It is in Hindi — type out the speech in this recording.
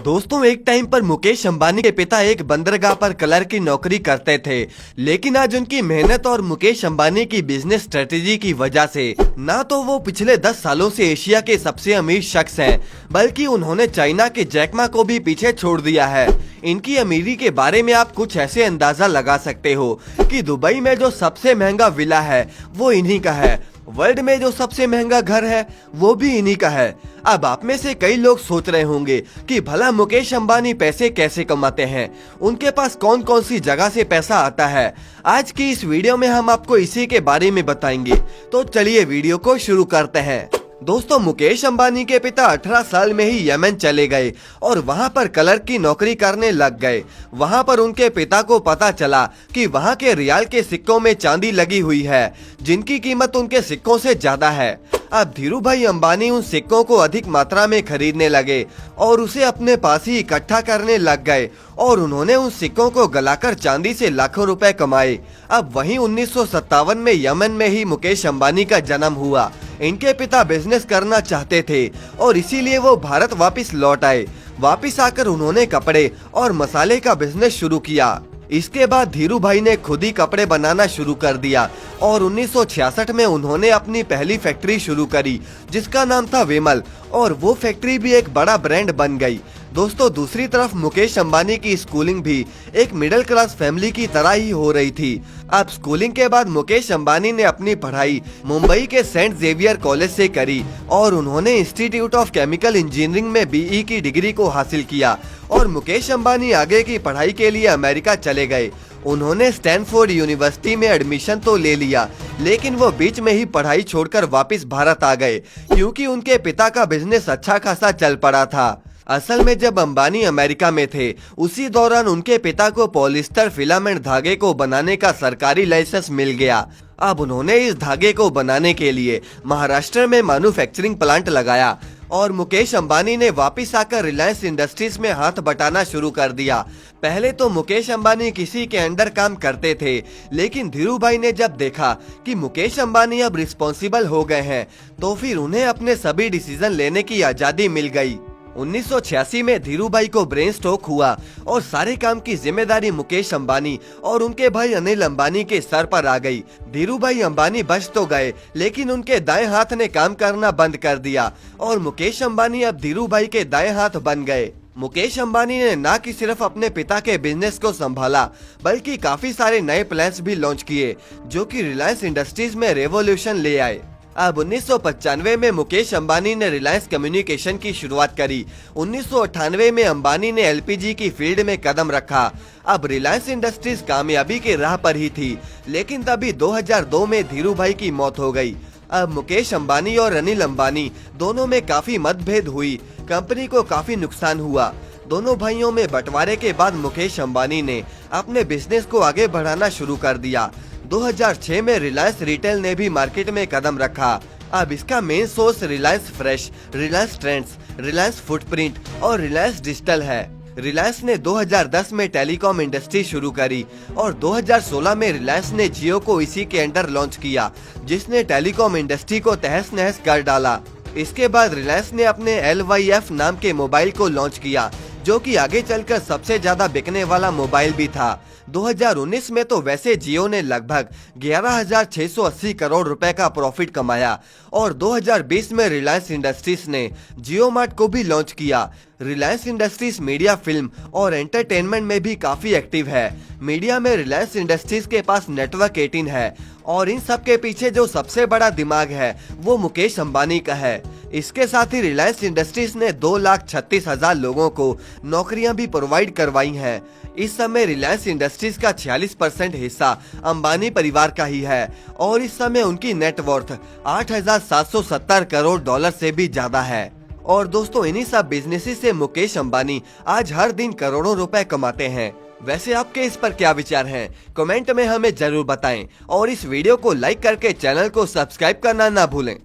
दोस्तों एक टाइम पर मुकेश अंबानी के पिता एक बंदरगाह पर क्लर्क की नौकरी करते थे, लेकिन आज उनकी मेहनत और मुकेश अंबानी की बिजनेस स्ट्रेटेजी की वजह से ना तो वो पिछले 10 सालों से एशिया के सबसे अमीर शख्स हैं, बल्कि उन्होंने चाइना के जैक मा को भी पीछे छोड़ दिया है। इनकी अमीरी के बारे में आप कुछ ऐसे अंदाजा लगा सकते हो कि दुबई में जो सबसे महंगा विला है वो इन्हीं का है, वर्ल्ड में जो सबसे महंगा घर है वो भी इन्हीं का है। अब आप में से कई लोग सोच रहे होंगे कि भला मुकेश अंबानी पैसे कैसे कमाते हैं, उनके पास कौन कौन सी जगह से पैसा आता है। आज की इस वीडियो में हम आपको इसी के बारे में बताएंगे, तो चलिए वीडियो को शुरू करते हैं। दोस्तों मुकेश अंबानी के पिता 18 साल में ही यमन चले गए और वहां पर क्लर्क की नौकरी करने लग गए। वहां पर उनके पिता को पता चला कि वहां के रियाल के सिक्कों में चांदी लगी हुई है, जिनकी कीमत उनके सिक्कों से ज्यादा है। अब धीरू भाई अंबानी उन सिक्कों को अधिक मात्रा में खरीदने लगे और उसे अपने पास ही इकट्ठा करने लग गए और उन्होंने उन सिक्कों को गलाकर चांदी से लाखों रुपए कमाए। अब वहीं 1957 में यमन में ही मुकेश अंबानी का जन्म हुआ। इनके पिता बिजनेस करना चाहते थे और इसीलिए वो भारत वापस लौट आए। वापस आकर उन्होंने कपड़े और मसाले का बिजनेस शुरू किया। इसके बाद धीरू भाई ने खुद ही कपड़े बनाना शुरू कर दिया और 1966 में उन्होंने अपनी पहली फैक्ट्री शुरू करी, जिसका नाम था विमल, और वो फैक्ट्री भी एक बड़ा ब्रांड बन गई। दोस्तों दूसरी तरफ मुकेश अंबानी की स्कूलिंग भी एक मिडिल क्लास फैमिली की तरह ही हो रही थी। अब स्कूलिंग के बाद मुकेश अंबानी ने अपनी पढ़ाई मुंबई के सेंट जेवियर कॉलेज से करी और उन्होंने इंस्टीट्यूट ऑफ केमिकल इंजीनियरिंग में बीई की डिग्री को हासिल किया और मुकेश अंबानी आगे की पढ़ाई के लिए अमेरिका चले गए। उन्होंने स्टैनफोर्ड यूनिवर्सिटी में एडमिशन तो ले लिया, लेकिन वो बीच में ही पढ़ाई छोड़कर वापस भारत आ गए, क्योंकि उनके पिता का बिजनेस अच्छा खासा चल पड़ा था। असल में जब अंबानी अमेरिका में थे, उसी दौरान उनके पिता को पॉलिस्टर फिलामेंट धागे को बनाने का सरकारी लाइसेंस मिल गया। अब उन्होंने इस धागे को बनाने के लिए महाराष्ट्र में मैन्युफैक्चरिंग प्लांट लगाया और मुकेश अंबानी ने वापस आकर रिलायंस इंडस्ट्रीज में हाथ बटाना शुरू कर दिया। पहले तो मुकेश अंबानी किसी के अंडर काम करते थे, लेकिन धीरू भाई ने जब देखा कि मुकेश अंबानी अब रिस्पॉन्सिबल हो गए हैं, तो फिर उन्हें अपने सभी डिसीजन लेने की आजादी मिल गई। 1986 में धीरू भाई को ब्रेन स्ट्रोक हुआ और सारे काम की जिम्मेदारी मुकेश अंबानी और उनके भाई अनिल अंबानी के सर पर आ गई। धीरू भाई अंबानी बच तो गए, लेकिन उनके दाएं हाथ ने काम करना बंद कर दिया और मुकेश अंबानी अब धीरू भाई के दाएं हाथ बन गए। मुकेश अंबानी ने न कि सिर्फ अपने पिता के बिजनेस को संभाला, बल्कि काफी सारे नए प्लान्स भी लॉन्च किए, जो कि रिलायंस इंडस्ट्रीज में रेवोल्यूशन ले आए। अब 1995 में मुकेश अंबानी ने रिलायंस कम्युनिकेशन की शुरुआत करी। 1998 में अंबानी ने एलपीजी की फील्ड में कदम रखा। अब रिलायंस इंडस्ट्रीज कामयाबी के राह पर ही थी, लेकिन तभी 2002 में धीरू भाई की मौत हो गई। अब मुकेश अंबानी और अनिल अंबानी दोनों में काफी मतभेद हुई, कंपनी को काफी नुकसान हुआ। दोनों भाइयों में बंटवारे के बाद मुकेश अंबानी ने अपने बिजनेस को आगे बढ़ाना शुरू कर दिया। 2006 में रिलायंस रिटेल ने भी मार्केट में कदम रखा। अब इसका main source Reliance fresh, Reliance trends, Reliance footprint और रिलायंस डिजिटल है। रिलायंस ने 2010 में टेलीकॉम इंडस्ट्री शुरू करी और 2016 में रिलायंस ने जियो को इसी के अंडर लॉन्च किया, जिसने टेलीकॉम इंडस्ट्री को तहस नहस कर डाला। इसके बाद रिलायंस ने अपने LYF नाम के मोबाइल को लॉन्च किया, जो कि आगे चलकर सबसे ज्यादा बिकने वाला मोबाइल भी था। 2019 में तो वैसे जियो ने लगभग 11,680 करोड़ रुपए का प्रॉफिट कमाया और 2020 में रिलायंस इंडस्ट्रीज ने जियो मार्ट को भी लॉन्च किया। रिलायंस इंडस्ट्रीज मीडिया, फिल्म और एंटरटेनमेंट में भी काफी एक्टिव है। मीडिया में रिलायंस इंडस्ट्रीज के पास नेटवर्क 18 है और इन सब के पीछे जो सबसे बड़ा दिमाग है वो मुकेश अंबानी का है। इसके साथ ही रिलायंस इंडस्ट्रीज ने 2,36,000 लोगों को नौकरियां भी प्रोवाइड करवाई हैं। इस समय रिलायंस इंडस्ट्रीज का 46% हिस्सा अंबानी परिवार का ही है और इस समय उनकी नेटवर्थ 8,770 करोड़ डॉलर से भी ज्यादा है। और दोस्तों इन्हीं सब बिजनेसेस से मुकेश अंबानी आज हर दिन करोड़ों रुपए कमाते हैं। वैसे आपके इस पर क्या विचार हैं? कमेंट में हमें जरूर बताएं और इस वीडियो को लाइक करके चैनल को सब्सक्राइब करना ना भूलें।